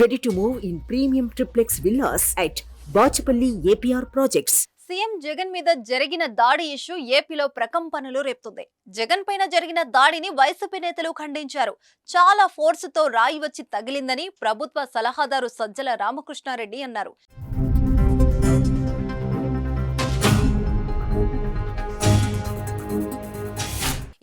Ready to move in premium triplex villas at Bachapalli APR Projects. CM Jagan మీద జరిగిన దాడి issue ఏపీలో ప్రకంపనలు రేపుతుంది. జగన్ పైన జరిగిన దాడిని వైసీపీ నేతలు ఖండించారు. చాలా ఫోర్స్ తో రాయి వచ్చి తగిలిందని ప్రభుత్వ సలహాదారు సజ్జల రామకృష్ణారెడ్డి అన్నారు.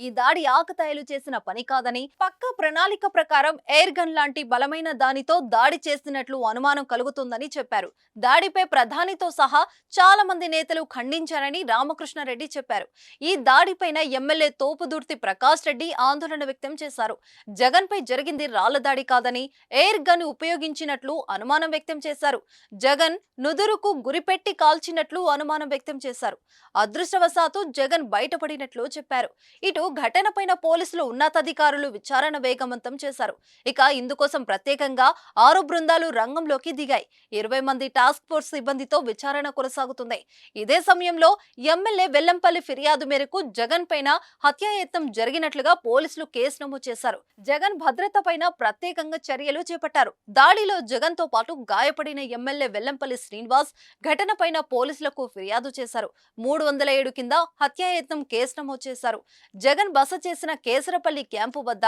ఈ దాడి ఆకతాయిలు చేసిన పని కాదని, పక్కా ప్రణాళిక ప్రకారం ఎయిర్ గన్ లాంటి బలమైన దానితో దాడి చేసినట్లు అనుమానం కలుగుతుందని చెప్పారు. దాడిపై ప్రధానితో సహా చాలా మంది నేతలు ఖండించారని రామకృష్ణారెడ్డి చెప్పారు. ఈ దాడిపైన ఎమ్మెల్యే తోపుదుర్తి ప్రకాష్ రెడ్డి ఆందోళన వ్యక్తం చేశారు. జగన్ పై జరిగింది రాళ్ల దాడి కాదని, ఎయిర్ గన్ ఉపయోగించినట్లు అనుమానం వ్యక్తం చేశారు. జగన్ నుదురుకు గురిపెట్టి కాల్చినట్లు అనుమానం వ్యక్తం చేశారు. అదృష్టవశాత్తు జగన్ బయటపడినట్లు చెప్పారు. ఇటు ఘటనపైన పోలీసులు ఉన్నతాధికారులు విచారణ వేగవంతం చేశారు. ఇక ఇందుకోసం ప్రత్యేకంగా 6 బృందాలు రంగంలోకి దిగాయి. 20 మంది టాస్క్ ఫోర్స్ సిబ్బందితో విచారణ కొనసాగుతుంది. ఇదే సమయంలో ఎమ్మెల్యే వెల్లంపల్లి ఫిర్యాదు మేరకు జగన్ పైన హత్యాయత్నం జరిగినట్లుగా పోలీసులు కేసు నమోదు చేశారు. జగన్ భద్రత పైన ప్రత్యేకంగా చర్యలు చేపట్టారు. దాడిలో జగన్ తో పాటు గాయపడిన ఎమ్మెల్యే వెల్లంపల్లి శ్రీనివాస్ ఘటనపైన పోలీసులకు ఫిర్యాదు చేశారు. 307 కింద హత్యాయత్నం కేసు నమోదు చేశారు. జగన్ బస చేసిన కేసరపల్లి క్యాంపు వద్ద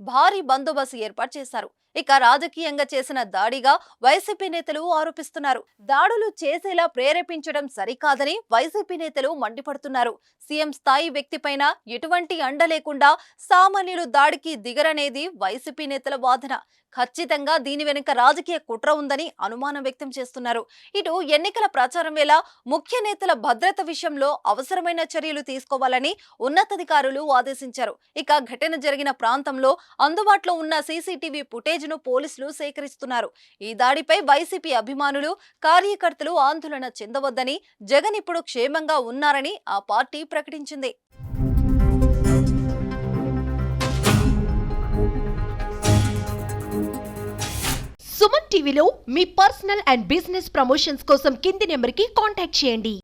భారీ బందోబస్తు ఏర్పాటు చేశారు. ఇక రాజకీయంగా చేసిన దాడిగా వైసీపీ నేతలు ఆరోపిస్తున్నారు. దాడులు చేసేలా ప్రేరేపించడం సరికాదని వైసీపీ నేతలు మండిపడుతున్నారు. సీఎం స్థాయి వ్యక్తిపైన ఎటువంటి అండ లేకుండా సామాన్యులు దాడికి దిగరనేది వైసీపీ నేతల వాదన. ఖచ్చితంగా దీని వెనుక రాజకీయ కుట్ర ఉందని అనుమానం వ్యక్తం చేస్తున్నారు. ఇటు ఎన్నికల ప్రచారం వేళ ముఖ్య నేతల భద్రత విషయంలో అవసరమైన చర్యలు తీసుకోవాలని ఉన్నతాధికారులు ఆదేశించారు. ఇక ఘటన జరిగిన ప్రాంతంలో అందుబాటులో ఉన్న సీసీటీవీ ఫుటేజ్ ను పోలీసులు సేకరిస్తున్నారు. ఈ దాడిపై వైసీపీ అభిమానులు, కార్యకర్తలు ఆందోళన చెందవద్దని, జగన్ ఇప్పుడు క్షేమంగా ఉన్నారని ఆ పార్టీ ప్రకటించింది. సుమన్ టీవీలో మీ పర్సనల్ అండ్ బిజినెస్ ప్రమోషన్స్ కోసం కింది నెంబర్కి కాంటాక్ట్ చేయండి.